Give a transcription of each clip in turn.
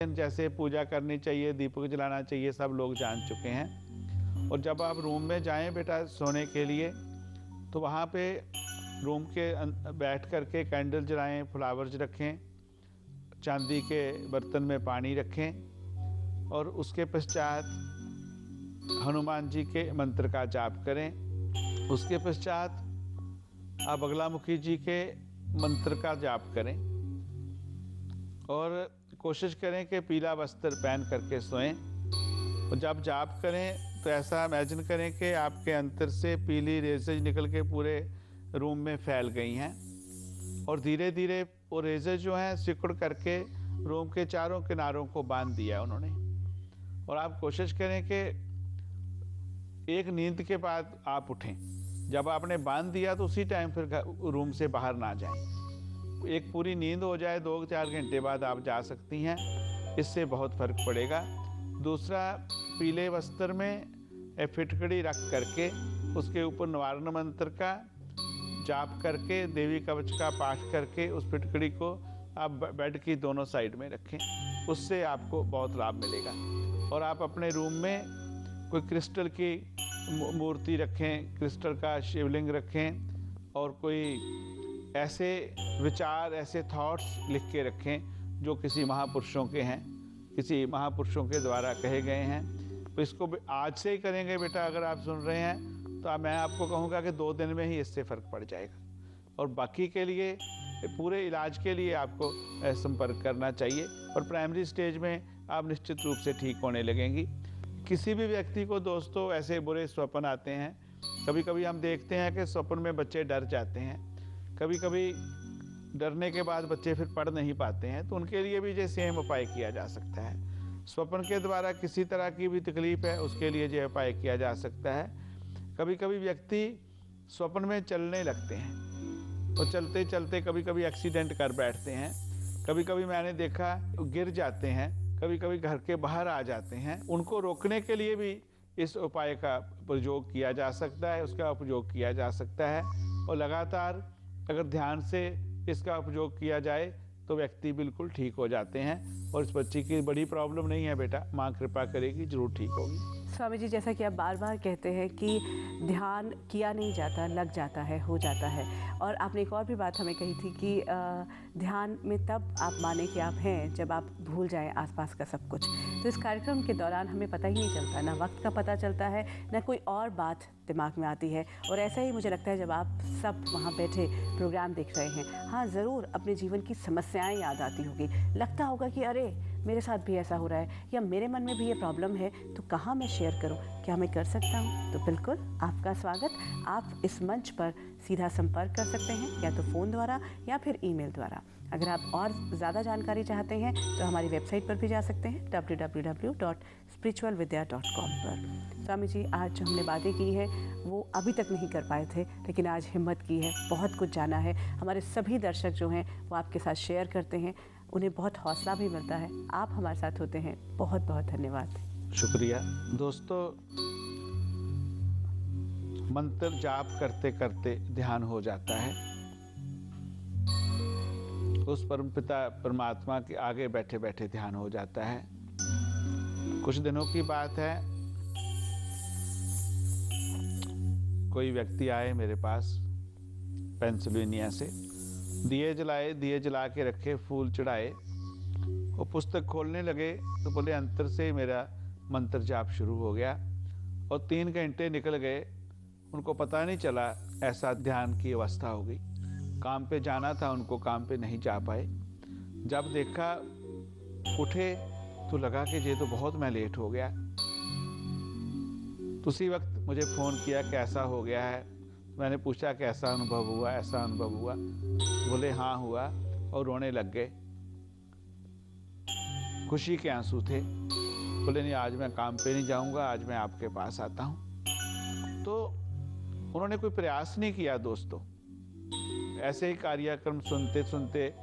जैसे पूजा करनी चाहिए, दीपक जलाना चाहिए, सब लोग जान चुके हैं। और जब आप रूम में जाएं बेटा सोने के लिए, तो वहाँ पे रूम के बैठ कर के कैंडल जलाएं, फ्लावर्स रखें, चांदी के बर्तन में पानी रखें और उसके पश्चात हनुमान जी के मंत्र का जाप करें। उसके पश्चात आप बगलामुखी जी के मंत्र का जाप करें और कोशिश करें कि पीला वस्त्र पहन करके सोएं। और जब जाप करें तो ऐसा इमेजिन करें कि आपके अंतर से पीली रेजेज निकल के पूरे रूम में फैल गई हैं और धीरे धीरे वो रेजेज जो हैं सिकुड़ करके रूम के चारों किनारों को बांध दिया उन्होंने। और आप कोशिश करें कि एक नींद के बाद आप उठें। जब आपने बांध दिया तो उसी टाइम फिर रूम से बाहर ना जाएं। एक पूरी नींद हो जाए, 2-4 घंटे बाद आप जा सकती हैं, इससे बहुत फर्क पड़ेगा। दूसरा, पीले वस्त्र में फिटकड़ी रख करके उसके ऊपर निवारण मंत्र का जाप करके, देवी कवच का पाठ करके उस फिटकड़ी को आप बेड की दोनों साइड में रखें, उससे आपको बहुत लाभ मिलेगा। और आप अपने रूम में कोई क्रिस्टल की मूर्ति रखें, क्रिस्टल का शिवलिंग रखें और कोई ऐसे विचार, ऐसे थॉट्स लिख के रखें जो किसी महापुरुषों के हैं, किसी महापुरुषों के द्वारा कहे गए हैं। तो इसको आज से ही करेंगे बेटा, अगर आप सुन रहे हैं तो मैं आपको कहूँगा कि 2 दिन में ही इससे फ़र्क पड़ जाएगा। और बाकी के लिए पूरे इलाज के लिए आपको संपर्क करना चाहिए और प्राइमरी स्टेज में आप निश्चित रूप से ठीक होने लगेंगी। किसी भी व्यक्ति को दोस्तों ऐसे बुरे स्वप्न आते हैं, कभी कभी हम देखते हैं कि स्वप्न में बच्चे डर जाते हैं, कभी कभी डरने के बाद बच्चे फिर पढ़ नहीं पाते हैं, तो उनके लिए भी ये सेम उपाय किया जा सकता है। स्वप्न के द्वारा किसी तरह की भी तकलीफ है उसके लिए ये उपाय किया जा सकता है। कभी कभी व्यक्ति स्वप्न में चलने लगते हैं और चलते चलते कभी कभी एक्सीडेंट कर बैठते हैं, कभी कभी मैंने देखा गिर जाते हैं, कभी कभी घर के बाहर आ जाते हैं। उनको रोकने के लिए भी इस उपाय का प्रयोग किया जा सकता है, उसका उपयोग किया जा सकता है। और लगातार अगर ध्यान से इसका उपयोग किया जाए तो व्यक्ति बिल्कुल ठीक हो जाते हैं। और इस बच्ची की बड़ी प्रॉब्लम नहीं है बेटा, माँ कृपा करेगी, जरूर ठीक होगी। स्वामी जी, जैसा कि आप बार बार कहते हैं कि ध्यान किया नहीं जाता, लग जाता है, हो जाता है। और आपने एक और भी बात हमें कही थी कि ध्यान में तब आप माने कि आप हैं जब आप भूल जाएं आसपास का सब कुछ। तो इस कार्यक्रम के दौरान हमें पता ही नहीं चलता, ना वक्त का पता चलता है, ना कोई और बात दिमाग में आती है। और ऐसा ही मुझे लगता है जब आप सब वहाँ बैठे प्रोग्राम देख रहे हैं, हाँ ज़रूर अपने जीवन की समस्याएं याद आती होगी, लगता होगा कि अरे मेरे साथ भी ऐसा हो रहा है या मेरे मन में भी ये प्रॉब्लम है, तो कहाँ मैं शेयर करूँ, क्या मैं कर सकता हूँ? तो बिल्कुल आपका स्वागत। आप इस मंच पर सीधा संपर्क कर सकते हैं, या तो फ़ोन द्वारा या फिर ईमेल द्वारा। अगर आप और ज़्यादा जानकारी चाहते हैं तो हमारी वेबसाइट पर भी जा सकते हैं www.spiritualvidya.com पर। स्वामी जी, आज जो हमने बातें की हैं वो अभी तक नहीं कर पाए थे, लेकिन आज हिम्मत की है, बहुत कुछ जाना है। हमारे सभी दर्शक जो हैं वो आपके साथ शेयर करते हैं, उन्हें बहुत हौसला भी मिलता है। आप हमारे साथ होते हैं, बहुत बहुत धन्यवाद। शुक्रिया दोस्तों। मंत्र जाप करते करते ध्यान हो जाता है, उस परमपिता परमात्मा के आगे बैठे बैठे ध्यान हो जाता है। कुछ दिनों की बात है, कोई व्यक्ति आए मेरे पास पेंसिल्वेनिया से, दिए जलाए, दिए जला के रखे, फूल चढ़ाए, वो पुस्तक खोलने लगे तो बोले अंतर से मेरा मंत्र जाप शुरू हो गया। और 3 घंटे निकल गए, उनको पता नहीं चला, ऐसा ध्यान की अवस्था हो गई। काम पे जाना था उनको, काम पे नहीं जा पाए। जब देखा उठे तो लगा कि ये तो बहुत मैं लेट हो गया। तो उसी वक्त मुझे फ़ोन किया, कैसा हो गया है? मैंने पूछा कैसा अनुभव हुआ, ऐसा अनुभव हुआ? बोले हाँ हुआ, और रोने लग गए, खुशी के आंसू थे। बोले नहीं, आज मैं काम पे नहीं जाऊंगा, आज मैं आपके पास आता हूँ। तो उन्होंने कोई प्रयास नहीं किया दोस्तों, ऐसे ही कार्यक्रम सुनते सुनते,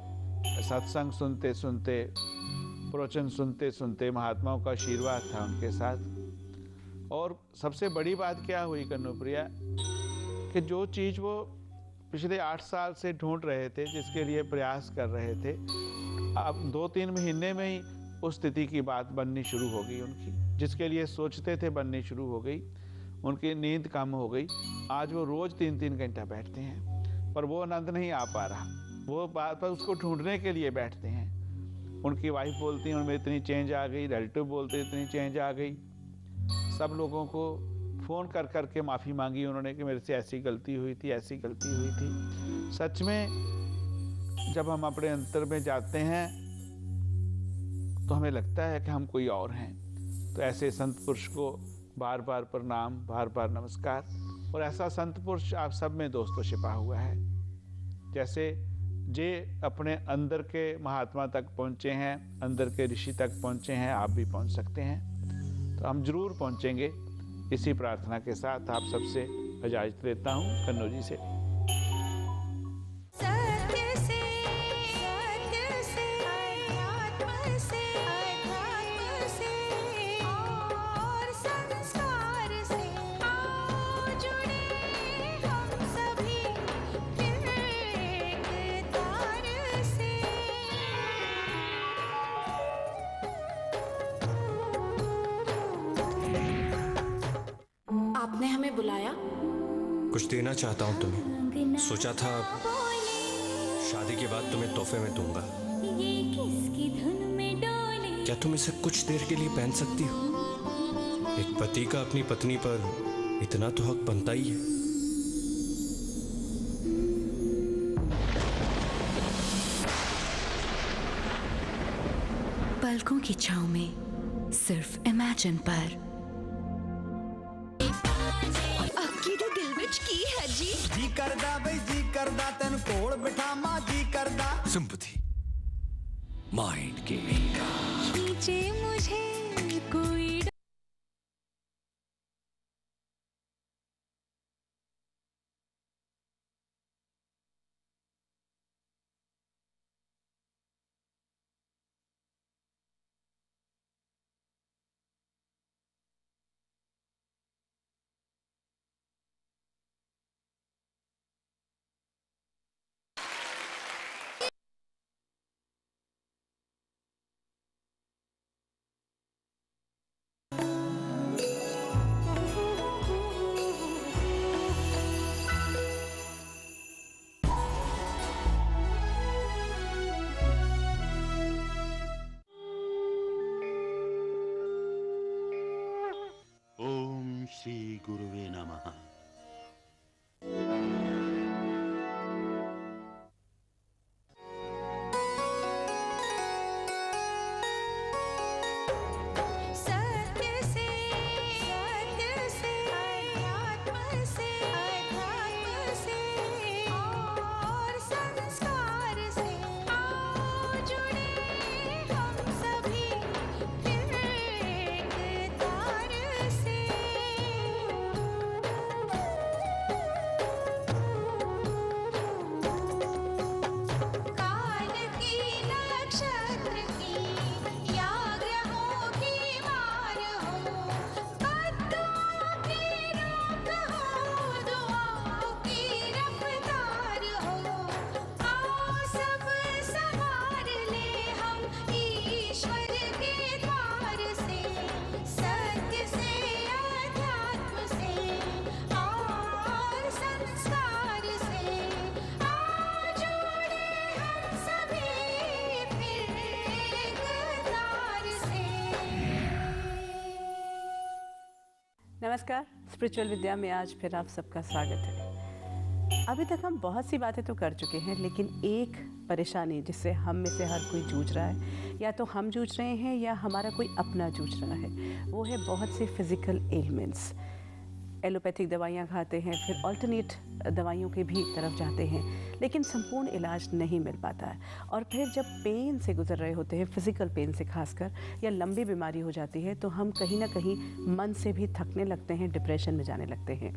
सत्संग सुनते सुनते, प्रवचन सुनते सुनते, महात्माओं का आशीर्वाद था उनके साथ। और सबसे बड़ी बात क्या हुई कन्नुप्रिया, कि जो चीज़ वो पिछले 8 साल से ढूंढ रहे थे, जिसके लिए प्रयास कर रहे थे, अब 2-3 महीने में ही उस स्थिति की बात बननी शुरू हो गई उनकी, जिसके लिए सोचते थे बननी शुरू हो गई। उनकी नींद कम हो गई। आज वो रोज़ 3-3 घंटा बैठते हैं, पर वो आनंद नहीं आ पा रहा। वो बात पर उसको ढूंढने के लिए बैठते हैं। उनकी वाइफ बोलती हैं उनमें इतनी चेंज आ गई, रिलेटिव बोलते इतनी चेंज आ गई। सब लोगों को फ़ोन कर कर के माफ़ी मांगी उन्होंने कि मेरे से ऐसी गलती हुई थी, ऐसी गलती हुई थी। सच में जब हम अपने अंतर में जाते हैं तो हमें लगता है कि हम कोई और हैं। तो ऐसे संत पुरुष को बार बार प्रणाम, बार बार नमस्कार। और ऐसा संत पुरुष आप सब में दोस्तों छिपा हुआ है। जैसे जे अपने अंदर के महात्मा तक पहुँचे हैं, अंदर के ऋषि तक पहुँचे हैं, आप भी पहुँच सकते हैं। तो हम जरूर पहुँचेंगे। इसी प्रार्थना के साथ आप सबसे इजाज़त लेता हूँ कन्नौजी से। आपने हमें बुलाया? कुछ देना चाहता हूँ तुम्हें। सोचा था शादी के बाद तुम्हें तोहफे में दूंगा। क्या तुम इसे कुछ देर के लिए पहन सकती हो? एक पति का अपनी पत्नी पर इतना तो हक बनता ही है। पलकों की छांव में सिर्फ इमेजिन पर जी करदा बई जी करदा तेन कोल बिठामा जी करदा सिंपैथी माइंड के खींचे मुझे कोई श्री गुरुवे नमः। नमस्कार, स्पिरिचुअल विद्या में आज फिर आप सबका स्वागत है। अभी तक हम बहुत सी बातें तो कर चुके हैं, लेकिन एक परेशानी जिससे हम में से हर कोई जूझ रहा है, या तो हम जूझ रहे हैं या हमारा कोई अपना जूझ रहा है, वो है बहुत से फिज़िकल एलिमेंट्स। एलोपैथिक दवाइयाँ खाते हैं, फिर अल्टरनेट दवाइयों के भी तरफ जाते हैं, लेकिन संपूर्ण इलाज नहीं मिल पाता है। और फिर जब पेन से गुजर रहे होते हैं, फिज़िकल पेन से खासकर, या लंबी बीमारी हो जाती है, तो हम कहीं ना कहीं मन से भी थकने लगते हैं, डिप्रेशन में जाने लगते हैं।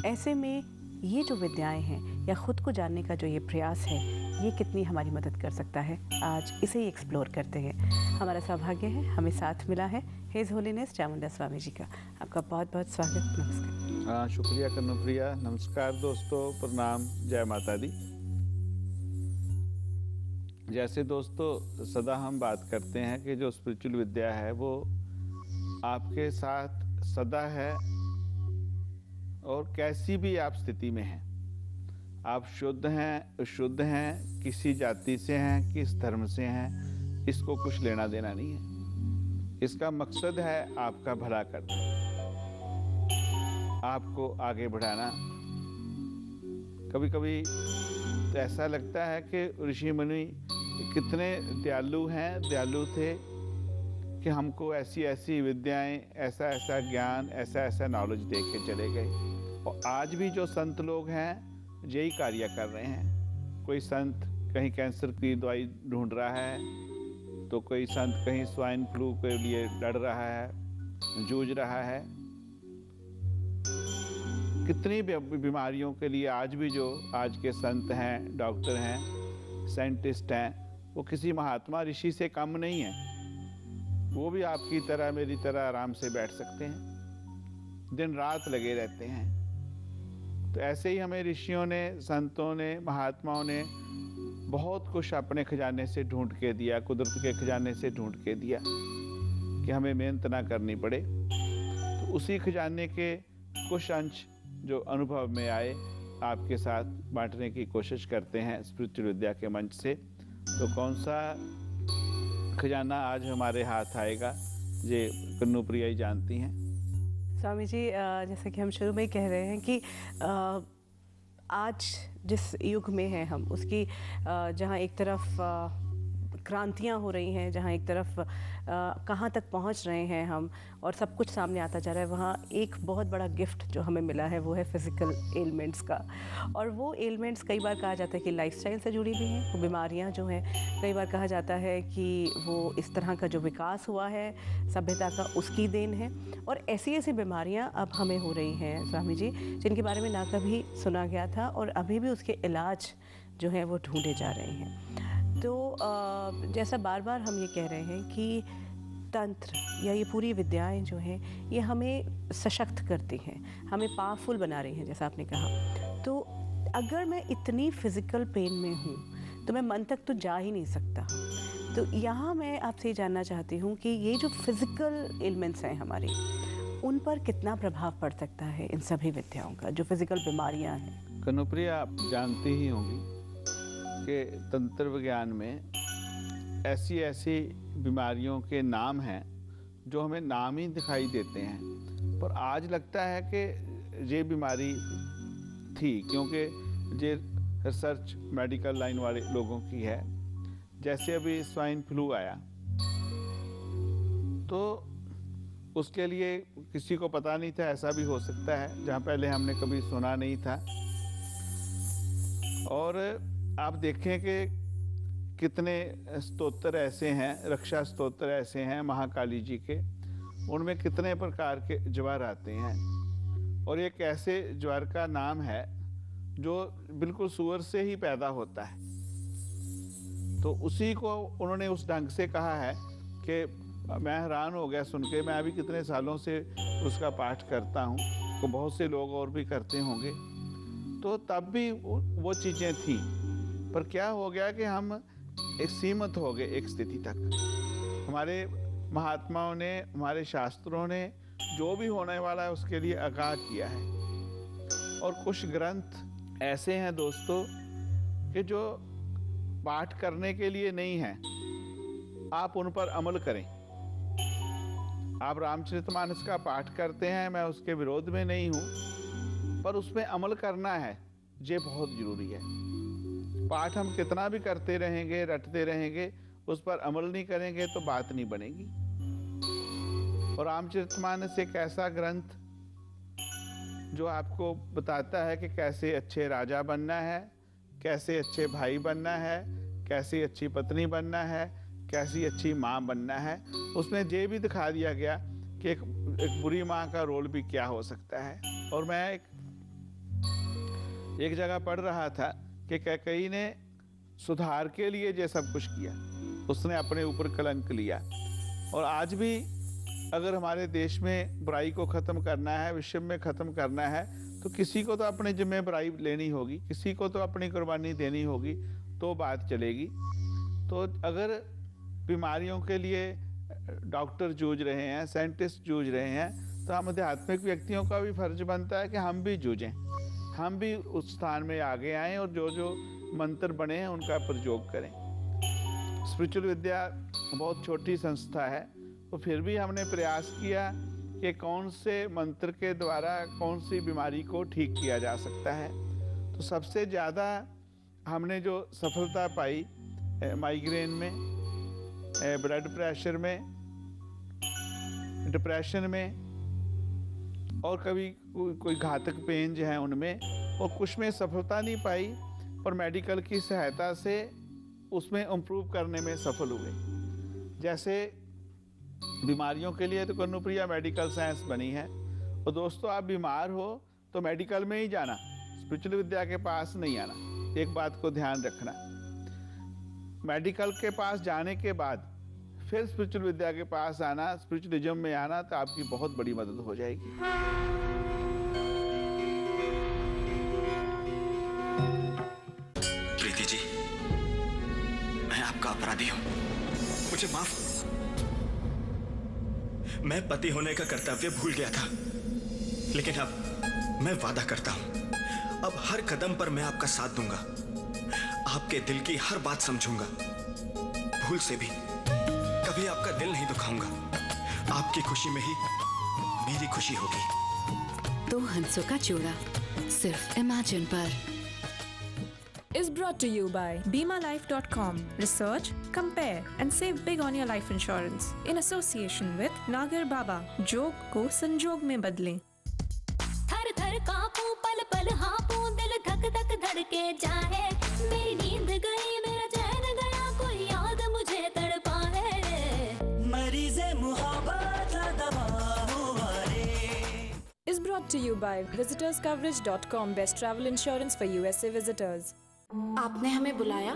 ऐसे में ये जो विद्याएं हैं या ख़ुद को जानने का जो ये प्रयास है, ये कितनी हमारी मदद कर सकता है, आज इसे ही एक्सप्लोर करते हैं। हमारा सौभाग्य है, हमें साथ मिला है हिज होलीनेस चामुंडा स्वामी जी का। आपका बहुत बहुत स्वागत, नमस्कार। शुक्रिया कन्नुप्रिया। नमस्कार दोस्तों, प्रणाम, जय माता दी। जैसे दोस्तों सदा हम बात करते हैं कि जो स्पिरिचुअल विद्या है वो आपके साथ सदा है, और कैसी भी आप स्थिति में हैं, आप शुद्ध हैं अशुद्ध हैं, किसी जाति से हैं किस धर्म से हैं, इसको कुछ लेना देना नहीं है। इसका मकसद है आपका भला करना, आपको आगे बढ़ाना। कभी कभी तो ऐसा लगता है कि ऋषि मुनि कितने दयालु हैं, दयालु थे कि हमको ऐसी ऐसी विद्याएं, ऐसा ऐसा ज्ञान, ऐसा ऐसा नॉलेज दे के चले गए। और आज भी जो संत लोग हैं यही कार्य कर रहे हैं। कोई संत कहीं कैंसर की दवाई ढूंढ रहा है, तो कोई संत कहीं स्वाइन फ्लू के लिए लड़ रहा है, जूझ रहा है। कितनी बीमारियों के लिए आज भी जो आज के संत हैं, डॉक्टर हैं, साइंटिस्ट हैं, वो किसी महात्मा ऋषि से कम नहीं है। वो भी आपकी तरह मेरी तरह आराम से बैठ सकते हैं, दिन रात लगे रहते हैं। तो ऐसे ही हमें ऋषियों ने, संतों ने, महात्माओं ने बहुत कुछ अपने खजाने से ढूंढ के दिया, कुदरत के खजाने से ढूंढ के दिया कि हमें मेहनत ना करनी पड़े। तो उसी खजाने के कुछ अंश जो अनुभव में आए आपके साथ बांटने की कोशिश करते हैं स्पिरिचुअल विद्या के मंच से। तो कौन सा खजाना आज हमारे हाथ आएगा, ये कन्नू प्रिया ही जानती हैं। स्वामी जी, जैसे कि हम शुरू में ही कह रहे हैं कि आज जिस युग में हैं हम, उसकी जहाँ एक तरफ क्रांतियाँ हो रही हैं, जहाँ एक तरफ कहाँ तक पहुँच रहे हैं हम, और सब कुछ सामने आता जा रहा है, वहाँ एक बहुत बड़ा गिफ्ट जो हमें मिला है वो है फिज़िकल एलिमेंट्स का। और वो एलिमेंट्स कई बार कहा जाता है कि लाइफस्टाइल से जुड़ी भी हैं। वो बीमारियाँ जो हैं, कई बार कहा जाता है कि वो इस तरह का जो विकास हुआ है सभ्यता का, उसकी देन है। और ऐसी ऐसी बीमारियाँ अब हमें हो रही हैं स्वामी जी, जिनके बारे में ना कभी सुना गया था, और अभी भी उसके इलाज जो हैं वो ढूंढे जा रहे हैं। तो जैसा बार बार हम ये कह रहे हैं कि तंत्र या ये पूरी विद्याएं जो हैं ये हमें सशक्त करती हैं, हमें पावरफुल बना रही हैं, जैसा आपने कहा। तो अगर मैं इतनी फिज़िकल पेन में हूँ तो मैं मन तक तो जा ही नहीं सकता। तो यहाँ मैं आपसे ये जानना चाहती हूँ कि ये जो फिज़िकल एलिमेंट्स हैं हमारे, उन पर कितना प्रभाव पड़ सकता है इन सभी विद्याओं का, जो फिज़िकल बीमारियाँ हैं। कनुप्रिया, आप जानती ही होंगी कि तंत्र विज्ञान में ऐसी ऐसी बीमारियों के नाम हैं जो हमें नाम ही दिखाई देते हैं, पर आज लगता है कि ये बीमारी थी, क्योंकि ये रिसर्च मेडिकल लाइन वाले लोगों की है। जैसे अभी स्वाइन फ्लू आया तो उसके लिए किसी को पता नहीं था, ऐसा भी हो सकता है जहाँ पहले हमने कभी सुना नहीं था। और आप देखें कि कितने स्तोत्र ऐसे हैं, रक्षा स्तोत्र ऐसे हैं महाकाली जी के, उनमें कितने प्रकार के ज्वर आते हैं। और एक ऐसे ज्वर का नाम है जो बिल्कुल सूअर से ही पैदा होता है, तो उसी को उन्होंने उस ढंग से कहा है कि मैं हैरान हो गया सुन के। मैं अभी कितने सालों से उसका पाठ करता हूँ, तो बहुत से लोग और भी करते होंगे। तो तब भी वो चीज़ें थी, पर क्या हो गया कि हम एक सीमित हो गए एक स्थिति तक। हमारे महात्माओं ने, हमारे शास्त्रों ने जो भी होने वाला है उसके लिए आगाह किया है। और कुछ ग्रंथ ऐसे हैं दोस्तों कि जो पाठ करने के लिए नहीं हैं, आप उन पर अमल करें। आप रामचरितमानस का पाठ करते हैं, मैं उसके विरोध में नहीं हूँ, पर उसमें अमल करना है, ये बहुत ज़रूरी है। पाठ हम कितना भी करते रहेंगे, रटते रहेंगे, उस पर अमल नहीं करेंगे तो बात नहीं बनेगी। और रामचरितमानस एक ऐसा ग्रंथ जो आपको बताता है कि कैसे अच्छे राजा बनना है, कैसे अच्छे भाई बनना है, कैसी अच्छी पत्नी बनना है, कैसी अच्छी माँ बनना है। उसमें ये भी दिखा दिया गया कि एक बुरी माँ का रोल भी क्या हो सकता है। और मैं एक जगह पढ़ रहा था कि कैकेयी ने सुधार के लिए ये सब कुछ किया, उसने अपने ऊपर कलंक लिया। और आज भी अगर हमारे देश में बुराई को ख़त्म करना है, विश्व में ख़त्म करना है, तो किसी को तो अपनी जिम्मेदारी लेनी होगी, किसी को तो अपनी कुर्बानी देनी होगी, तो बात चलेगी। तो अगर बीमारियों के लिए डॉक्टर जूझ रहे हैं, साइंटिस्ट जूझ रहे हैं, तो हम आध्यात्मिक व्यक्तियों का भी फर्ज बनता है कि हम भी जूझें, हम भी उस स्थान में आगे आएं और जो जो मंत्र बने हैं उनका प्रयोग करें। स्पिरिचुअल विद्या बहुत छोटी संस्था है, तो फिर भी हमने प्रयास किया कि कौन से मंत्र के द्वारा कौन सी बीमारी को ठीक किया जा सकता है। तो सबसे ज़्यादा हमने जो सफलता पाई माइग्रेन में, ब्लड प्रेशर में, डिप्रेशन में, और कभी कोई घातक पेन जो है उनमें, और कुछ में सफलता नहीं पाई और मेडिकल की सहायता से उसमें इम्प्रूव करने में सफल हुए। जैसे बीमारियों के लिए तो कनुप्रिया मेडिकल साइंस बनी है। और दोस्तों, आप बीमार हो तो मेडिकल में ही जाना, स्पिरिचुअल विद्या के पास नहीं आना। एक बात को ध्यान रखना, मेडिकल के पास जाने के बाद फिर स्पिरिचुअल विद्या के पास आना, स्पिरिचुअलिज्म में आना, तो आपकी बहुत बड़ी मदद हो जाएगी। प्रीति जी, मैं आपका अपराधी हूं, मुझे माफ। मैं पति होने का कर्तव्य भूल गया था, लेकिन अब मैं वादा करता हूं, अब हर कदम पर मैं आपका साथ दूंगा, आपके दिल की हर बात समझूंगा, भूल से भी कभी आपका दिल नहीं दुखाऊंगा। आपकी खुशी में ही मेरी खुशी होगी। दो हंसों का जोड़ा सिर्फ इमेजिन पर। Is brought to you by BimaLife.com. Research, compare and save big on your life insurance. In association with Nagar Baba. जोग को संजोग में बदलें। थर थर कांपूं, पल पल हाँपूं, दिल धक धक धड़के जाए। मेरी नींद गई, मेरा चैन गया, कोई याद मुझे तड़पाए। मरीज़े मुहब्बत दबा हुआ रे। Is brought to you by VisitorsCoverage.com. Best travel insurance for USA visitors. आपने हमें बुलाया?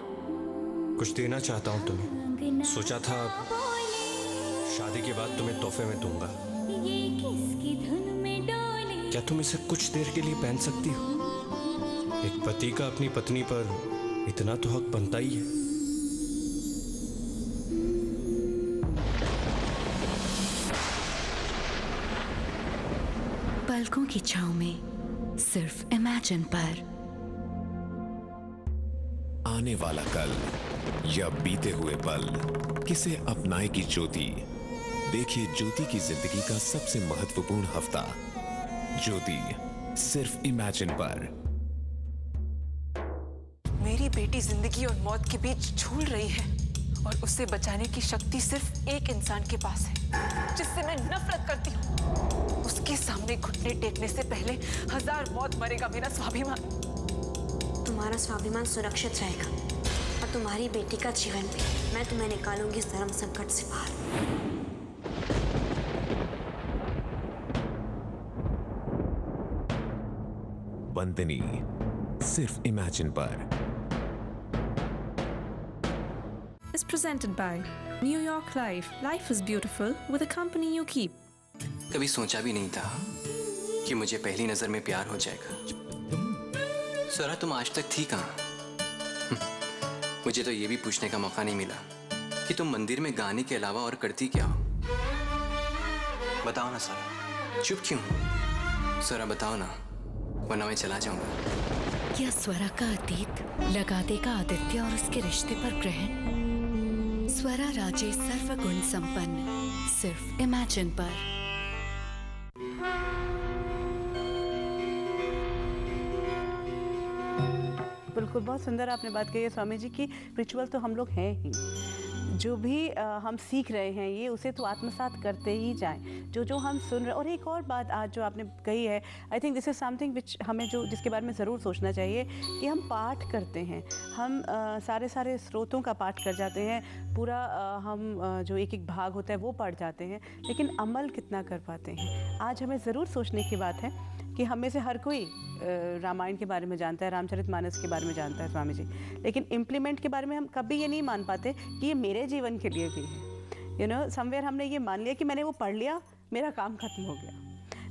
कुछ देना चाहता हूँ तुम्हें। सोचा था शादी के बाद तुम्हें तोहफे में दूंगा। ये किसकी धुन में डोले? क्या तुम इसे कुछ देर के लिए पहन सकती हो? एक पति का अपनी पत्नी पर इतना तो हक बनता ही है। पलकों की छांव में सिर्फ इमेजिन पर। आने वाला कल या बीते हुए पल, किसे अपनाएगी ज्योति। देखिए ज्योति की जिंदगी का सबसे महत्वपूर्ण हफ्ता। ज्योति सिर्फ इमेजिन पर। मेरी बेटी जिंदगी और मौत के बीच झूल रही है और उसे बचाने की शक्ति सिर्फ एक इंसान के पास है, जिससे मैं नफरत करती हूँ। उसके सामने घुटने टेकने से पहले 1000 मौत मरेगा मेरा स्वाभिमान। तुम्हारा स्वाभिमान सुरक्षित रहेगा और तुम्हारी बेटी का जीवन भी। मैं तुम्हें निकालूंगी इस धर्म संकट से बाहर। बंदनी सिर्फ इमेजिन पर। Is presented by New York Life. Life is beautiful with a company you keep. कभी सोचा भी नहीं था कि मुझे पहली नजर में प्यार हो जाएगा। स्वरा, तुम आज तक थी कहाँ? मुझे तो ये भी पूछने का मौका नहीं मिला कि तुम मंदिर में गाने के अलावा और करती क्या हो। बताओ ना स्वरा। चुप क्यों? स्वरा बताओ ना, वरना मैं चला जाऊंगा। क्या स्वरा का अतीत लगा देगा आदित्य और उसके रिश्ते पर ग्रहण? स्वरा राजे सर्वगुण संपन्न सिर्फ इमेजिन पर। बिल्कुल, बहुत सुंदर आपने बात कही है स्वामी जी की। रिचुअल तो हम लोग हैं ही, जो भी हम सीख रहे हैं ये उसे तो आत्मसात करते ही जाएं, जो जो हम सुन रहे। और एक और बात आज जो आपने कही है, I think this is something which हमें जिसके बारे में ज़रूर सोचना चाहिए कि हम पाठ करते हैं, हम सारे स्रोतों का पाठ कर जाते हैं, पूरा हम जो एक एक भाग होता है वो पढ़ जाते हैं, लेकिन अमल कितना कर पाते हैं। आज हमें ज़रूर सोचने की बात है कि हम में से हर कोई रामायण के बारे में जानता है, रामचरितमानस के बारे में जानता है स्वामी जी, लेकिन इम्प्लीमेंट के बारे में हम कभी ये नहीं मान पाते कि ये मेरे जीवन के लिए भी है। समवेयर हमने ये मान लिया कि मैंने वो पढ़ लिया, मेरा काम खत्म हो गया।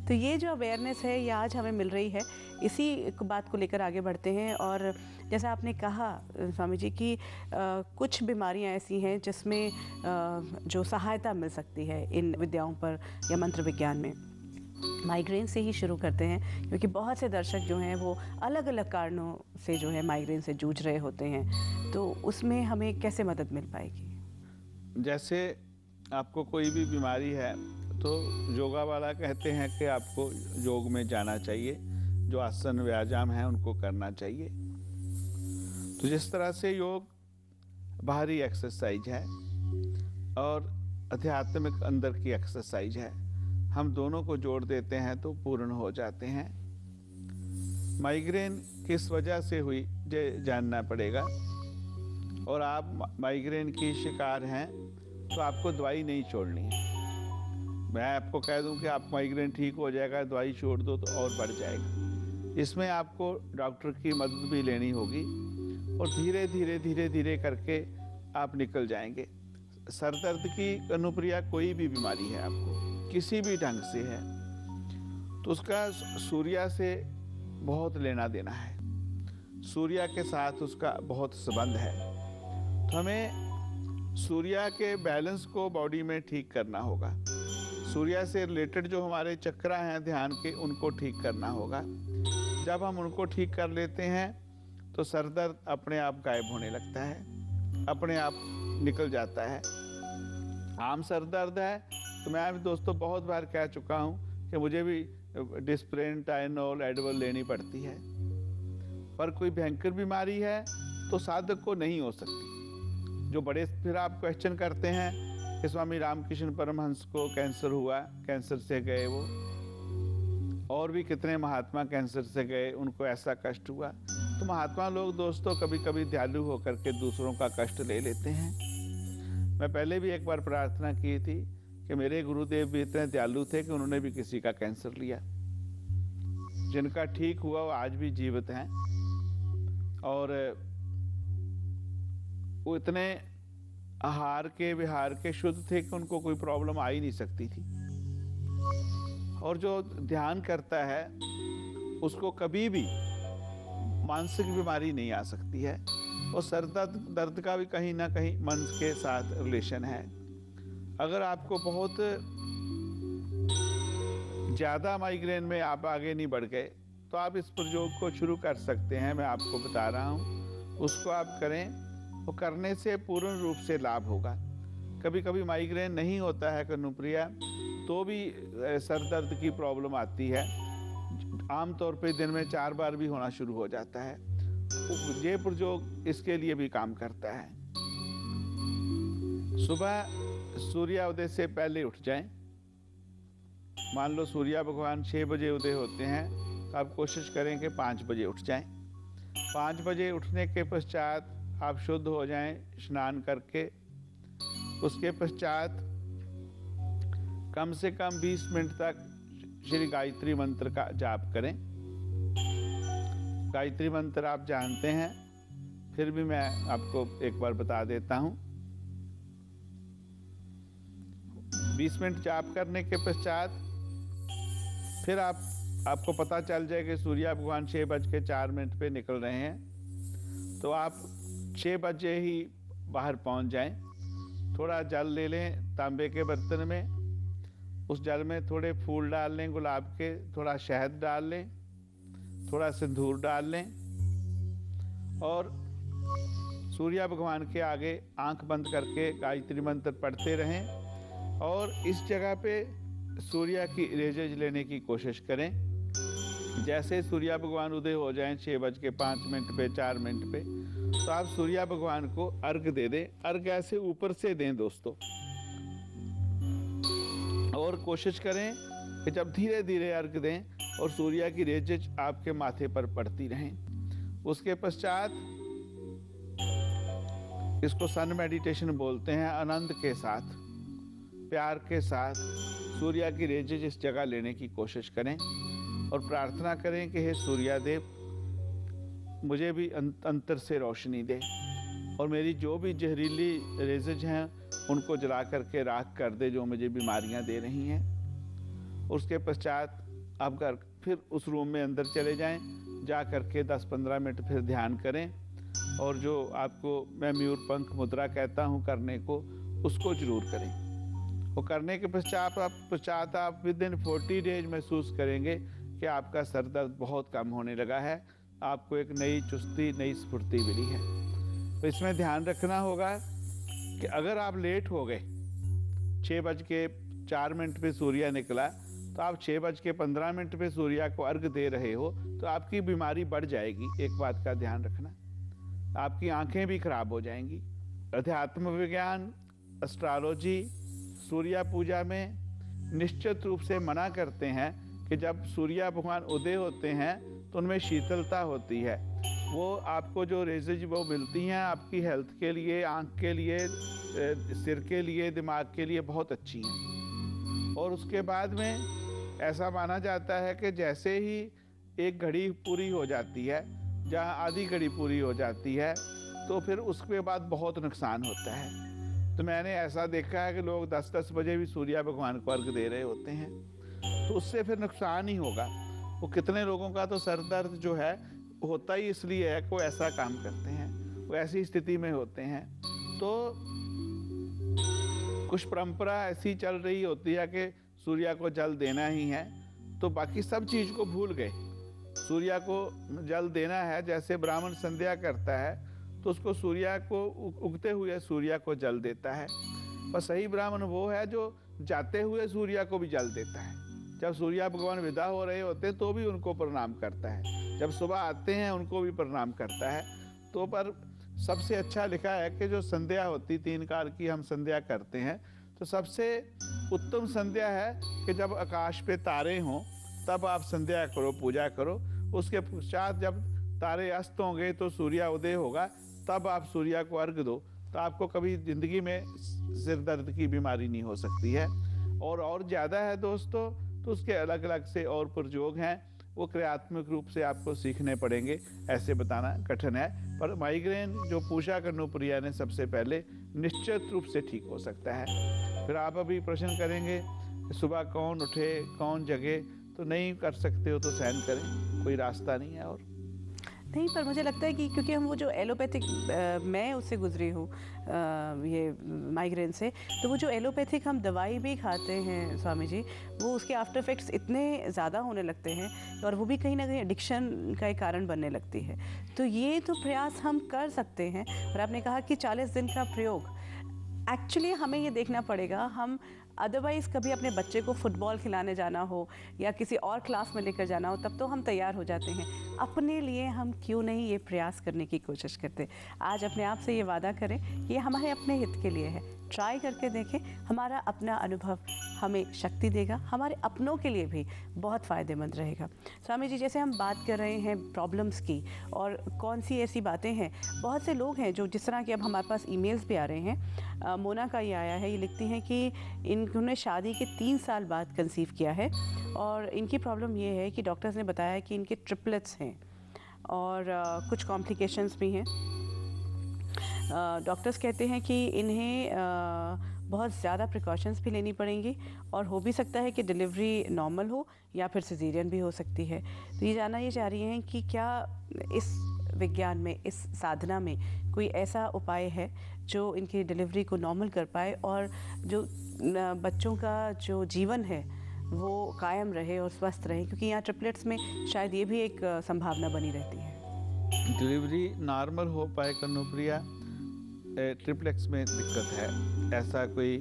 तो ये जो अवेयरनेस है ये आज हमें मिल रही है, इसी बात को लेकर आगे बढ़ते हैं। और जैसा आपने कहा स्वामी जी कि कुछ बीमारियां ऐसी हैं जिसमें जो सहायता मिल सकती है इन विद्याओं पर या मंत्र विज्ञान में। माइग्रेन से ही शुरू करते हैं, क्योंकि बहुत से दर्शक जो हैं वो अलग अलग कारणों से जो है माइग्रेन से जूझ रहे होते हैं, तो उसमें हमें कैसे मदद मिल पाएगी? जैसे आपको कोई भी बीमारी है तो योगा वाला कहते हैं कि आपको योग में जाना चाहिए, जो आसन व्यायाम है उनको करना चाहिए। तो जिस तरह से योग बाहरी एक्सरसाइज है और आध्यात्मिक अंदर की एक्सरसाइज है, हम दोनों को जोड़ देते हैं तो पूर्ण हो जाते हैं। माइग्रेन किस वजह से हुई ये जानना पड़ेगा, और आप माइग्रेन की शिकार हैं तो आपको दवाई नहीं छोड़नी है। मैं आपको कह दूं कि आप माइग्रेन ठीक हो जाएगा, दवाई छोड़ दो तो और बढ़ जाएगा। इसमें आपको डॉक्टर की मदद भी लेनी होगी और धीरे धीरे धीरे धीरे करके आप निकल जाएंगे। सर दर्द की अनुप्रिया कोई भी बीमारी है, आपको किसी भी ढंग से है, तो उसका सूर्या से बहुत लेना देना है, सूर्या के साथ उसका बहुत संबंध है। तो हमें सूर्या के बैलेंस को बॉडी में ठीक करना होगा। सूर्या से रिलेटेड जो हमारे चक्रा हैं ध्यान के, उनको ठीक करना होगा। जब हम उनको ठीक कर लेते हैं तो सर दर्द अपने आप गायब होने लगता है, अपने आप निकल जाता है। आम सर दर्द है तो मैं भी दोस्तों बहुत बार कह चुका हूँ कि मुझे भी डिस्प्रिन, टाइनोल, एडवल लेनी पड़ती है, पर कोई भयंकर बीमारी है तो साधक को नहीं हो सकती। जो बड़े फिर आप क्वेश्चन करते हैं कि स्वामी रामकृष्ण परमहंस को कैंसर हुआ, कैंसर से गए वो, और भी कितने महात्मा कैंसर से गए, उनको ऐसा कष्ट हुआ। तो महात्मा लोग दोस्तों कभी कभी दयालु होकर के दूसरों का कष्ट ले लेते हैं। मैं पहले भी एक बार प्रार्थना की थी कि मेरे गुरुदेव भी इतने दयालु थे कि उन्होंने भी किसी का कैंसर लिया, जिनका ठीक हुआ वो आज भी जीवित हैं, और वो इतने आहार के विहार के शुद्ध थे कि उनको कोई प्रॉब्लम आ ही नहीं सकती थी। और जो ध्यान करता है उसको कभी भी मानसिक बीमारी नहीं आ सकती है, और सर दर्द का भी कहीं ना कहीं मन के साथ रिलेशन है। अगर आपको बहुत ज़्यादा माइग्रेन में आप आगे नहीं बढ़ गए तो आप इस प्रयोग को शुरू कर सकते हैं, मैं आपको बता रहा हूँ, उसको आप करें, वो करने से पूर्ण रूप से लाभ होगा। कभी कभी माइग्रेन नहीं होता है कनुप्रिया, तो भी सर दर्द की प्रॉब्लम आती है, आमतौर पे दिन में 4 बार भी होना शुरू हो जाता है। ये प्रयोग इसके लिए भी काम करता है। सुबह सूर्योदय से पहले उठ जाएं। मान लो सूर्य भगवान 6 बजे उदय होते हैं तो आप कोशिश करें कि 5 बजे उठ जाएं। 5 बजे उठने के पश्चात आप शुद्ध हो जाएं स्नान करके। उसके पश्चात कम से कम 20 मिनट तक श्री गायत्री मंत्र का जाप करें। गायत्री मंत्र आप जानते हैं, फिर भी मैं आपको एक बार बता देता हूं। 20 मिनट जाप करने के पश्चात फिर आपको पता चल जाए कि सूर्य भगवान 6:04 पे निकल रहे हैं, तो आप 6 बजे ही बाहर पहुंच जाएं। थोड़ा जल ले लें तांबे के बर्तन में, उस जल में थोड़े फूल डाल लें गुलाब के, थोड़ा शहद डाल लें, थोड़ा सिंदूर डाल लें, और सूर्य भगवान के आगे आंख बंद करके गायत्री मंत्र पढ़ते रहें, और इस जगह पे सूर्य की रेजेज लेने की कोशिश करें। जैसे सूर्य भगवान उदय हो जाएं 6:05 पे, 4 मिनट पे, तो आप सूर्य भगवान को अर्घ दे दें। अर्घ ऐसे ऊपर से दें दोस्तों, और कोशिश करें कि जब धीरे धीरे अर्घ दें और सूर्य की रेजेज आपके माथे पर पड़ती रहें। उसके पश्चात इसको सन मेडिटेशन बोलते हैं। आनंद के साथ, प्यार के साथ सूर्य की रेजेज इस जगह लेने की कोशिश करें और प्रार्थना करें कि हे सूर्यदेव, मुझे भी अंतर से रोशनी दे, और मेरी जो भी जहरीली रेजेज हैं उनको जला करके राख कर दे जो मुझे बीमारियां दे रही हैं। उसके पश्चात आप घर फिर उस रूम में अंदर चले जाएं, जा करके 10-15 मिनट फिर ध्यान करें और जो आपको मैं मयूर पंख मुद्रा कहता हूं करने को, उसको ज़रूर करें। वो करने के पश्चात आप विद इन 40 डेज महसूस करेंगे कि आपका सर दर्द बहुत कम होने लगा है, आपको एक नई चुस्ती, नई स्फूर्ति मिली है। तो इसमें ध्यान रखना होगा कि अगर आप लेट हो गए, 6:04 पे सूर्य निकला, तो आप 6:15 पे सूर्य को अर्घ दे रहे हो तो आपकी बीमारी बढ़ जाएगी। एक बात का ध्यान रखना, आपकी आंखें भी खराब हो जाएंगी। अध्यात्म विज्ञान, एस्ट्रोलॉजी सूर्य पूजा में निश्चित रूप से मना करते हैं कि जब सूर्य भगवान उदय होते हैं तो उनमें शीतलता होती है। वो आपको जो रेजेज वो मिलती हैं आपकी हेल्थ के लिए, आँख के लिए, सिर के लिए, दिमाग के लिए बहुत अच्छी हैं। और उसके बाद में ऐसा माना जाता है कि जैसे ही एक घड़ी पूरी हो जाती है, जहाँ आधी घड़ी पूरी हो जाती है, तो फिर उसके बाद बहुत नुकसान होता है। तो मैंने ऐसा देखा है कि लोग 10-10 बजे भी सूर्य भगवान को अर्घ दे रहे होते हैं, तो उससे फिर नुकसान ही होगा। वो कितने लोगों का तो सर दर्द जो है होता ही इसलिए है कि वो ऐसा काम करते हैं, वो ऐसी स्थिति में होते हैं। तो कुछ परंपरा ऐसी चल रही होती है कि सूर्य को जल देना ही है, तो बाकी सब चीज़ को भूल गए। सूर्य को जल देना है, जैसे ब्राह्मण संध्या करता है तो उसको सूर्य को उगते हुए सूर्य को जल देता है। पर सही ब्राह्मण वो है जो जाते हुए सूर्य को भी जल देता है। जब सूर्य भगवान विदा हो रहे होते हैं तो भी उनको प्रणाम करता है, जब सुबह आते हैं उनको भी प्रणाम करता है। तो पर सबसे अच्छा लिखा है कि जो संध्या होती, 3 काल की हम संध्या करते हैं, तो सबसे उत्तम संध्या है कि जब आकाश पे तारे हों तब आप संध्या करो, पूजा करो। उसके पश्चात जब तारे अस्त होंगे तो सूर्य उदय होगा, तब आप सूर्य को अर्घ दो, तो आपको कभी ज़िंदगी में सिर दर्द की बीमारी नहीं हो सकती है। और ज़्यादा है दोस्तों तो उसके अलग अलग से और प्रयोग हैं, वो क्रियात्मक रूप से आपको सीखने पड़ेंगे, ऐसे बताना कठिन है। पर माइग्रेन जो पूजा कन्नुप्रिया ने सबसे पहले निश्चित रूप से ठीक हो सकता है। फिर आप अभी प्रश्न करेंगे कि सुबह कौन उठे, कौन जगे, तो नहीं कर सकते हो तो सहन करें, कोई रास्ता नहीं है। और नहीं, पर मुझे लगता है कि क्योंकि हम वो जो एलोपैथिक मैं उससे गुजरी हूँ ये माइग्रेन से, तो वो जो एलोपैथिक हम दवाई भी खाते हैं स्वामी जी, वो उसके आफ्टर इफेक्ट्स इतने ज़्यादा होने लगते हैं और वो भी कहीं ना कहीं एडिक्शन का एक कारण बनने लगती है। तो ये तो प्रयास हम कर सकते हैं। और आपने कहा कि 40 दिन का प्रयोग, एक्चुअली हमें ये देखना पड़ेगा, हम अदरवाइज़ कभी अपने बच्चे को फुटबॉल खिलाने जाना हो या किसी और क्लास में लेकर जाना हो तब तो हम तैयार हो जाते हैं। अपने लिए हम क्यों नहीं ये प्रयास करने की कोशिश करते? आज अपने आप से ये वादा करें कि ये हमारे अपने हित के लिए है। ट्राई करके देखें, हमारा अपना अनुभव हमें शक्ति देगा, हमारे अपनों के लिए भी बहुत फ़ायदेमंद रहेगा। स्वामी जी, जैसे हम बात कर रहे हैं प्रॉब्लम्स की, और कौन सी ऐसी बातें हैं, बहुत से लोग हैं जो जिस तरह के अब हमारे पास ईमेल्स भी आ रहे हैं, मोना का ये आया है, ये लिखती हैं कि इन्होंने शादी के 3 साल बाद कंसीव किया है और इनकी प्रॉब्लम ये है कि डॉक्टर्स ने बताया कि इनके ट्रिपलेट्स हैं और कुछ कॉम्प्लिकेशंस भी हैं। डॉक्टर्स कहते हैं कि इन्हें बहुत ज़्यादा प्रिकॉशंस भी लेनी पड़ेंगी और हो भी सकता है कि डिलीवरी नॉर्मल हो या फिर सिजेरियन भी हो सकती है। तो ये जानना ये चाह रही हैं कि क्या इस विज्ञान में, इस साधना में कोई ऐसा उपाय है जो इनकी डिलीवरी को नॉर्मल कर पाए और जो बच्चों का जो जीवन है वो कायम रहे और स्वस्थ रहे, क्योंकि यहाँ ट्रिपलेट्स में शायद ये भी एक संभावना बनी रहती है। डिलीवरी नॉर्मल हो पाए कन्नुप्रिया, ट्रिप्लेक्स में दिक्कत है, ऐसा कोई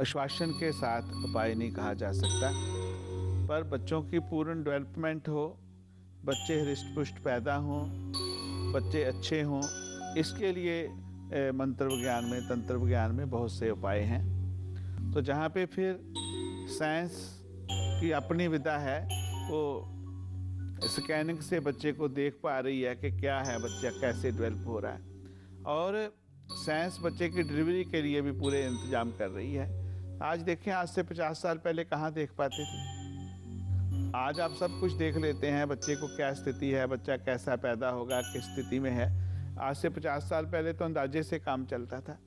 आश्वासन के साथ उपाय नहीं कहा जा सकता। पर बच्चों की पूर्ण डेवलपमेंट हो, बच्चे हृष्ट पुष्ट पैदा हों, बच्चे अच्छे हों, इसके लिए मंत्र विज्ञान में, तंत्र विज्ञान में बहुत से उपाय हैं। तो जहाँ पे फिर साइंस की अपनी विधा है, वो स्कैनिंग से बच्चे को देख पा रही है कि क्या है, बच्चा कैसे डेवलप हो रहा है, और साइंस बच्चे की डिलीवरी के लिए भी पूरे इंतजाम कर रही है। आज देखें, आज से 50 साल पहले कहाँ देख पाते थे। आज आप सब कुछ देख लेते हैं, बच्चे को क्या स्थिति है, बच्चा कैसा पैदा होगा, किस स्थिति में है। आज से 50 साल पहले तो अंदाजे से काम चलता था।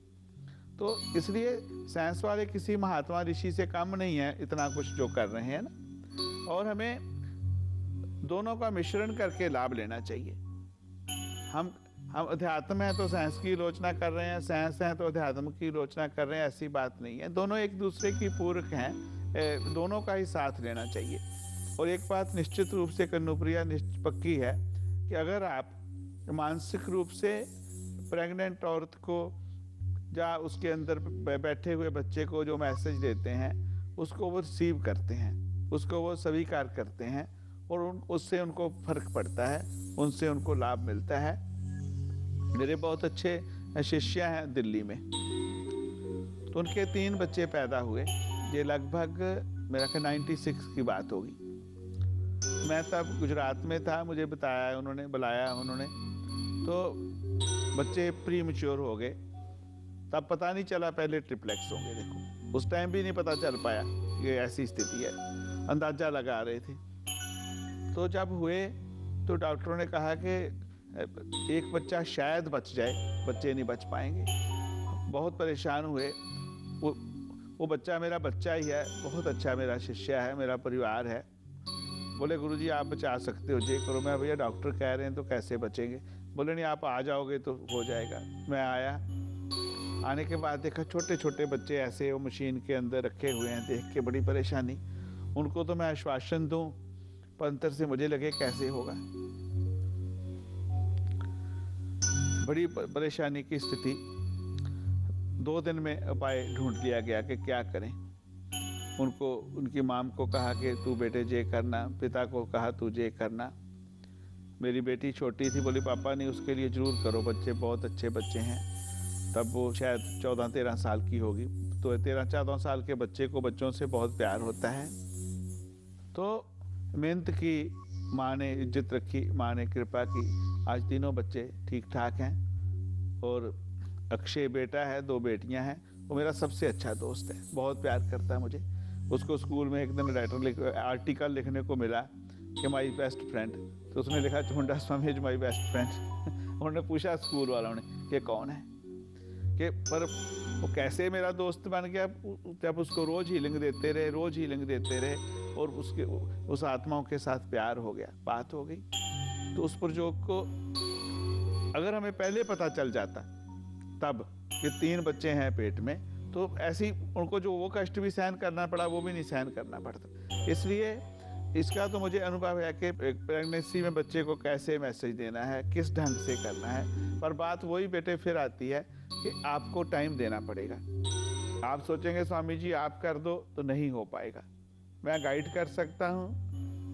तो इसलिए साइंस वाले किसी महात्मा ऋषि से कम नहीं है, इतना कुछ जो कर रहे हैं ना। और हमें दोनों का मिश्रण करके लाभ लेना चाहिए। हम अध्यात्म है तो साइंस की आलोचना कर रहे हैं, साइंस है तो अध्यात्म की आलोचना कर रहे हैं, ऐसी बात नहीं है। दोनों एक दूसरे की पूरक हैं, दोनों का ही साथ लेना चाहिए। और एक बात निश्चित रूप से कन्नुप्रिया पक्की है कि अगर आप मानसिक रूप से प्रेग्नेंट औरत को या उसके अंदर बैठे हुए बच्चे को जो मैसेज देते हैं उसको वो रिसीव करते हैं, उसको वो स्वीकार करते हैं और उससे उनको फर्क पड़ता है, उनसे उनको लाभ मिलता है। मेरे बहुत अच्छे शिष्य हैं दिल्ली में, तो उनके 3 बच्चे पैदा हुए। ये लगभग मेरा ख्याल 96 की बात होगी। मैं तब गुजरात में था, मुझे बताया उन्होंने, बुलाया उन्होंने, तो बच्चे प्री मैच्योर हो गए। तब पता नहीं चला पहले ट्रिप्लेक्स होंगे। देखो उस टाइम भी नहीं पता चल पाया ये ऐसी स्थिति है, अंदाजा लगा रहे थे। तो जब हुए तो डॉक्टरों ने कहा कि एक बच्चा शायद बच जाए, बच्चे नहीं बच पाएंगे। बहुत परेशान हुए। वो बच्चा मेरा बच्चा ही है, बहुत अच्छा मेरा शिष्य है, मेरा परिवार है। बोले गुरुजी आप बचा सकते हो, ये करो। मैं भैया डॉक्टर कह रहे हैं तो कैसे बचेंगे? बोले नहीं आप आ जाओगे तो हो जाएगा। मैं आया, आने के बाद देखा छोटे छोटे बच्चे ऐसे वो मशीन के अंदर रखे हुए हैं, देख के बड़ी परेशानी। उनको तो मैं आश्वासन दूं पर अंतर से मुझे लगे कैसे होगा। बड़ी परेशानी की स्थिति। 2 दिन में उपाय ढूंढ लिया गया कि क्या करें। उनको उनकी माम को कहा कि तू बेटे ये करना, पिता को कहा तू ये करना। मेरी बेटी छोटी थी, बोली पापा नहीं उसके लिए जरूर करो, बच्चे बहुत अच्छे बच्चे हैं। तब वो शायद 14-13 साल की होगी। तो 13-14 साल के बच्चे को बच्चों से बहुत प्यार होता है। तो मेहनत की माँ ने इज्जत रखी, माँ ने कृपा की। आज तीनों बच्चे ठीक ठाक हैं। और अक्षय बेटा है, 2 बेटियां हैं। वो मेरा सबसे अच्छा दोस्त है, बहुत प्यार करता है मुझे। उसको स्कूल में एक दिन आर्टिकल लिखने को मिला कि माई बेस्ट फ्रेंड, तो उसने लिखा चमुंडा स्वामी इज माई बेस्ट फ्रेंड। उन्होंने पूछा स्कूल वालों ने कि कौन है, कि पर वो कैसे मेरा दोस्त बन गया जब उसको रोज हीलिंग देते रहे, रोज हीलिंग देते रहे और उसके उस आत्माओं के साथ प्यार हो गया, बात हो गई। तो उस प्रयोग को अगर हमें पहले पता चल जाता तब कि 3 बच्चे हैं पेट में, तो ऐसी उनको जो वो कष्ट भी सहन करना पड़ा वो भी नहीं सहन करना पड़ता। इसलिए इसका तो मुझे अनुभव है कि प्रेगनेंसी में बच्चे को कैसे मैसेज देना है, किस ढंग से करना है। पर बात वही बेटे फिर आती है कि आपको टाइम देना पड़ेगा। आप सोचेंगे स्वामी जी आप कर दो, तो नहीं हो पाएगा। मैं गाइड कर सकता हूँ,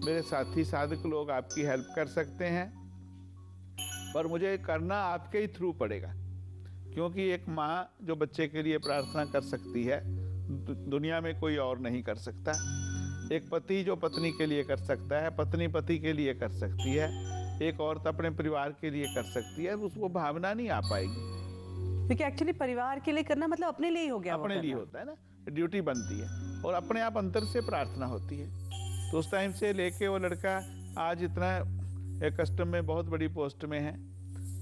मेरे साथी साधक लोग आपकी हेल्प कर सकते हैं, पर मुझे करना आपके ही थ्रू पड़ेगा। क्योंकि एक माँ जो बच्चे के लिए प्रार्थना कर सकती है, दुनिया में कोई और नहीं कर सकता। एक पति जो पत्नी के लिए कर सकता है, पत्नी पति के लिए कर सकती है, एक औरत अपने परिवार के लिए कर सकती है। उसको भावना नहीं आ पाएगी, क्योंकि एक्चुअली परिवार के लिए करना मतलब अपने लिए ही हो गया। अपने लिए होता है ना, ड्यूटी बनती है और अपने आप अंतर से प्रार्थना होती है। तो उस टाइम से लेके वो लड़का आज इतना कस्टम में बहुत बड़ी पोस्ट में है।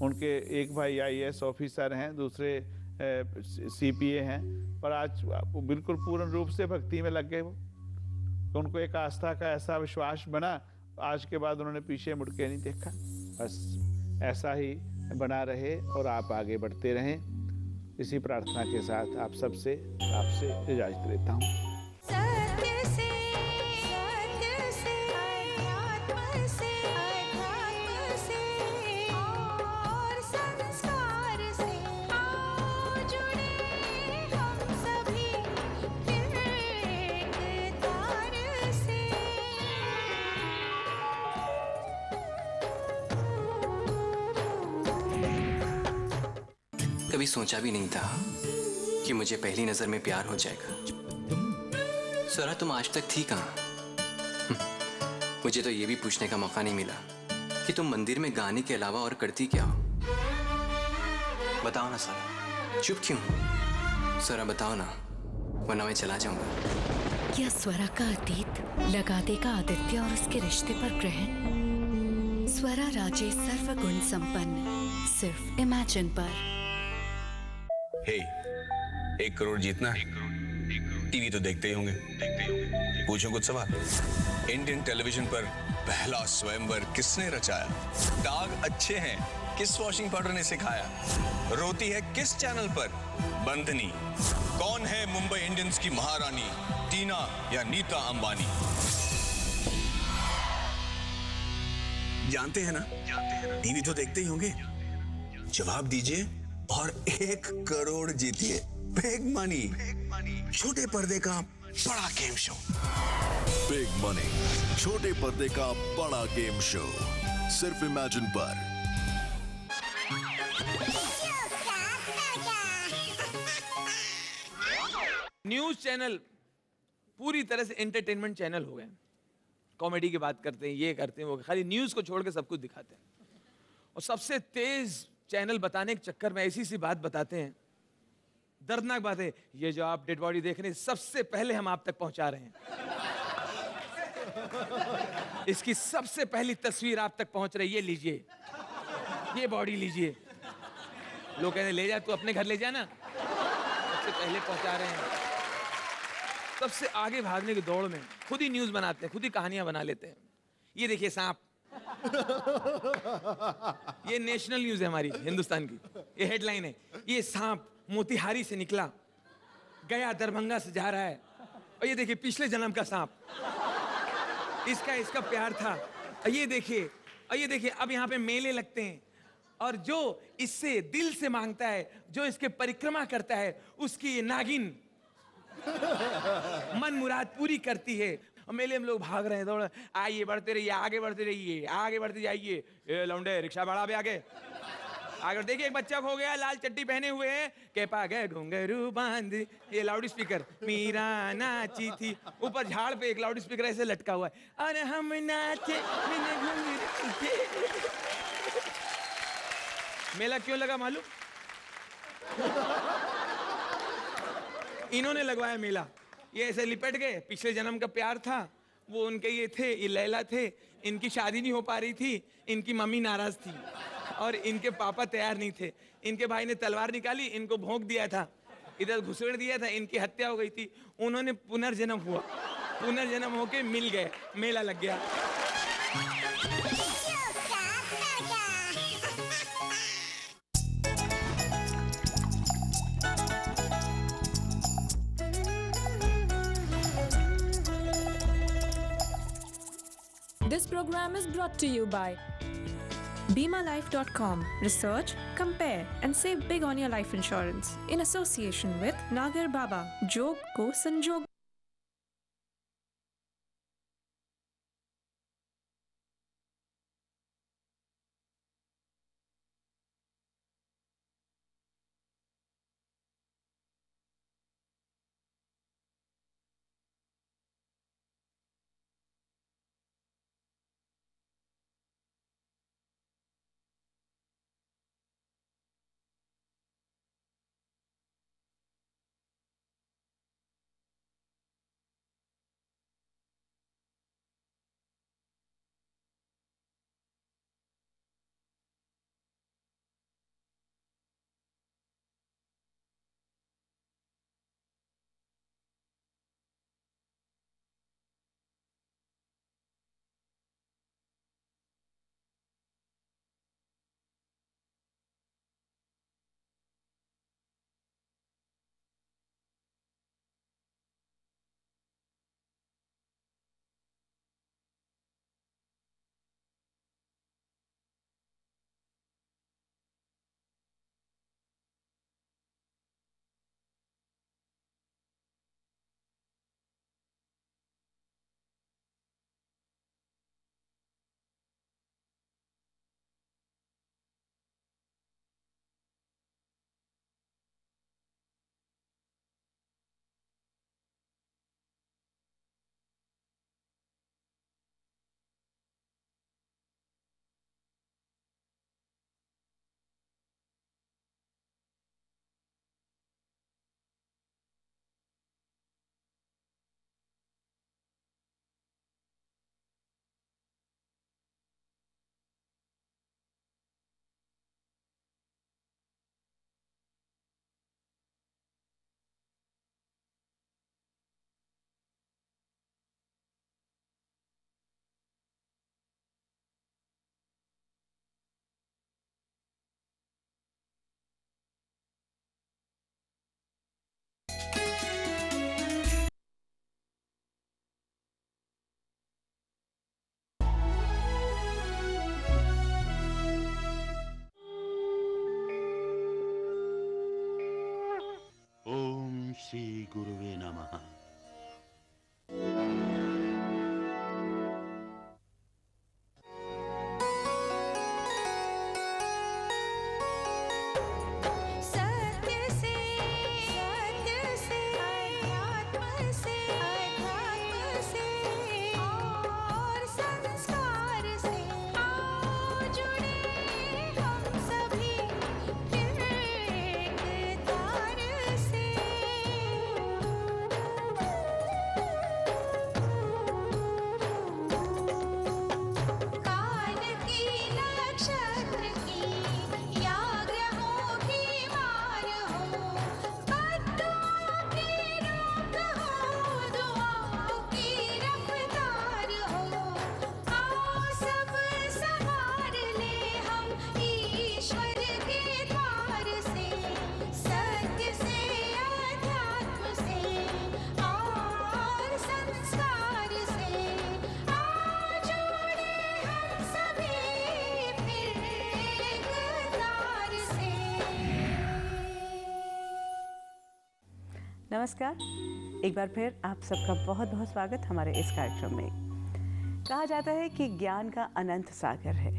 उनके एक भाई IAS ऑफिसर हैं, दूसरे CPA हैं, पर आज वो बिल्कुल पूर्ण रूप से भक्ति में लग गए। वो तो उनको एक आस्था का ऐसा विश्वास बना, आज के बाद उन्होंने पीछे मुड़ के नहीं देखा। बस ऐसा ही बना रहे और आप आगे बढ़ते रहें। इसी प्रार्थना के साथ आपसे इजाजत लेता हूँ। कभी सोचा भी नहीं था कि मुझे पहली नजर में प्यार हो जाएगा। स्वरा तुम आज तक थी कहाँ? मुझे तो ये भी पूछने का मौका नहीं मिला कि तुम मंदिर में गाने के अलावा और करती क्या हो। बताओ ना स्वरा, चुप क्यों? स्वरा बताओ ना, वरना मैं चला जाऊंगा। क्या स्वरा का अतीत लगा देगा आदित्य और उसके रिश्ते पर ग्रहण? स्वरा राजे सर्वगुण संपन्न, सिर्फ इमेजिन पर। हे, 1 करोड़ जीतना है। टीवी तो देखते ही होंगे। पूछो कुछ सवाल। इंडियन टेलीविजन पर पहला स्वयंवर किसने रचाया? दाग अच्छे हैं, किस वॉशिंग पाउडर ने सिखाया? रोती है किस चैनल पर? बंधनी। कौन है मुंबई इंडियंस की महारानी, टीना या नीता अंबानी? जानते हैं ना? टीवी तो देखते ही होंगे। जवाब दीजिए और 1 करोड़ जीतिए। बिग मनी, छोटे पर्दे का बड़ा गेम शो। बिग मनी, छोटे पर्दे का बड़ा गेम शो, सिर्फ इमेजिन पर। न्यूज चैनल पूरी तरह से एंटरटेनमेंट चैनल हो गए। कॉमेडी की बात करते हैं, ये करते हैं, वो, खाली न्यूज को छोड़ के सब कुछ दिखाते हैं। और सबसे तेज चैनल बताने के चक्कर में ऐसी सी बात बताते हैं, दर्दनाक बात है। ये जो आप डेड बॉडी देख रहे हैं, सबसे पहले हम आप तक पहुंचा रहे हैं। इसकी सबसे पहली तस्वीर आप तक पहुंच रही है, ये लीजिए, ये बॉडी लीजिए। लोग कहते ले जा, तू अपने घर ले जा ना। सबसे पहले पहुंचा रहे हैं, सबसे आगे भागने की दौड़ में खुद ही न्यूज बनाते हैं, खुद ही कहानियां बना लेते हैं। ये देखिए सांप, ये नेशनल न्यूज है हमारी हिंदुस्तान की, ये हेडलाइन है। ये सांप मोतिहारी से निकला, गया दरभंगा से जा रहा है। और ये देखिए पिछले जन्म का सांप, इसका प्यार था। और ये देखिए अब यहाँ पे मेले लगते हैं, और जो इससे दिल से मांगता है, जो इसके परिक्रमा करता है, उसकी ये नागिन मन मुराद पूरी करती है। और मेले में लोग भाग रहे हैं, दौड़, आइए बढ़ते रहिए, आगे बढ़ते रहिए, आगे बढ़ते जाइए। ए लौंडे, रिक्शा बढ़ा भी आगे। आगे देखिए एक बच्चा खो गया, लाल चड्डी पहने हुए है, के पा गए घुंघरू बांध। ये लाउड स्पीकर, मीरा नाची थी, ऊपर झाड़ पे एक लाउड स्पीकर ऐसे लटका हुआ है, अरे हम नाचे बिना घुंघरू के। मेला क्यों लगा मालूम? इन्होंने लगवाया मेला। ये ऐसे लिपट गए, पिछले जन्म का प्यार था, वो उनके ये थे, ये लैला थे, इनकी शादी नहीं हो पा रही थी, इनकी मम्मी नाराज थी और इनके पापा तैयार नहीं थे। इनके भाई ने तलवार निकाली, इनको भोंक दिया था, इधर घुसेड़ दिया था, इनकी हत्या हो गई थी। उन्होंने पुनर्जन्म हुआ, पुनर्जन्म होके मिल गए, मेला लग गया। This program is brought to you by BimaLife.com. Research, compare, and save big on your life insurance in association with Nagar Baba, Jog Ko Sanjog. Shri गुरुवे नमः। नमस्कार, एक बार फिर आप सबका बहुत बहुत स्वागत हमारे इस कार्यक्रम में। कहा जाता है कि ज्ञान का अनंत सागर है,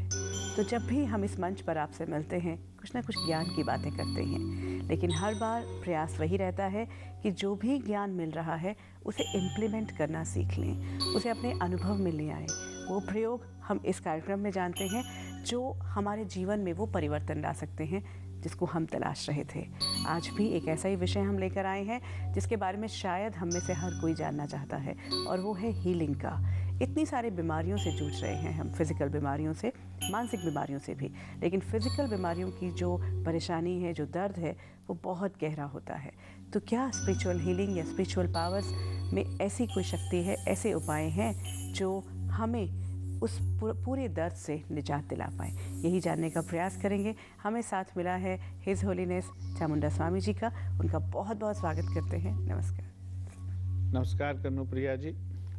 तो जब भी हम इस मंच पर आपसे मिलते हैं कुछ ना कुछ ज्ञान की बातें करते हैं, लेकिन हर बार प्रयास वही रहता है कि जो भी ज्ञान मिल रहा है उसे इम्प्लीमेंट करना सीख लें, उसे अपने अनुभव में ले आएँ। वो प्रयोग हम इस कार्यक्रम में जानते हैं जो हमारे जीवन में वो परिवर्तन ला सकते हैं जिसको हम तलाश रहे थे। आज भी एक ऐसा ही विषय हम लेकर आए हैं जिसके बारे में शायद हम में से हर कोई जानना चाहता है, और वो है हीलिंग का। इतनी सारी बीमारियों से जूझ रहे हैं हम, फिज़िकल बीमारियों से, मानसिक बीमारियों से भी, लेकिन फिज़िकल बीमारियों की जो परेशानी है, जो दर्द है, वो बहुत गहरा होता है। तो क्या स्पिरिचुअल हीलिंग या स्पिरिचुअल पावर्स में ऐसी कोई शक्ति है, ऐसे उपाय हैं जो हमें उस पूरे दर्द से निजात दिला पाए? यही जानने का प्रयास करेंगे। हमें साथ मिला है हिज होलीनेस चामुंडा स्वामी जी का। उनका बहुत बहुत स्वागत करते हैं। नमस्कार। नमस्कार कन्नुप्रिया जी,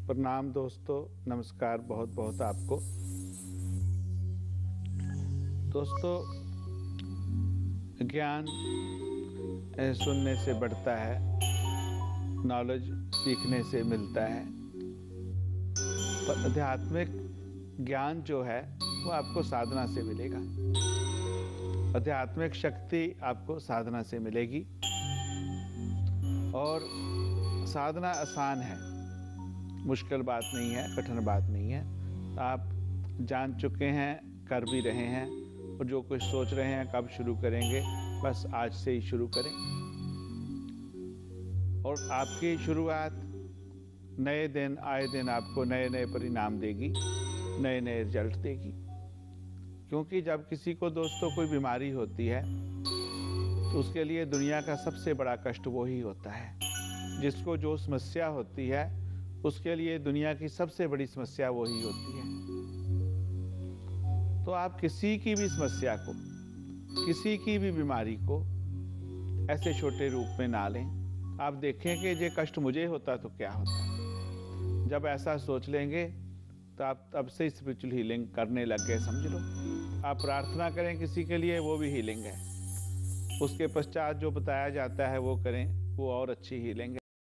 प्रणाम दोस्तों, नमस्कार बहुत बहुत आपको। दोस्तों, ज्ञान सुनने से बढ़ता है, नॉलेज सीखने से मिलता है, पर आध्यात्मिक ज्ञान जो है वो आपको साधना से मिलेगा। आध्यात्मिक शक्ति आपको साधना से मिलेगी, और साधना आसान है, मुश्किल बात नहीं है, कठिन बात नहीं है। आप जान चुके हैं, कर भी रहे हैं, और जो कुछ सोच रहे हैं कब शुरू करेंगे, बस आज से ही शुरू करें। और आपकी शुरुआत नए दिन आए दिन आपको नए नए परिणाम देगी, नए नए रिजल्ट देगी। क्योंकि जब किसी को दोस्तों कोई बीमारी होती है तो उसके लिए दुनिया का सबसे बड़ा कष्ट वो ही होता है। जिसको जो समस्या होती है उसके लिए दुनिया की सबसे बड़ी समस्या वो ही होती है। तो आप किसी की भी समस्या को, किसी की भी बीमारी को ऐसे छोटे रूप में ना लें। आप देखें कि ये कष्ट मुझे होता तो क्या होता। जब ऐसा सोच लेंगे तो आप तब से स्पिरिचुअल हीलिंग करने लग गए, समझ लो। आप प्रार्थना करें किसी के लिए, वो भी हीलिंग है। उसके पश्चात जो बताया जाता है वो करें, वो और अच्छी हीलिंग है।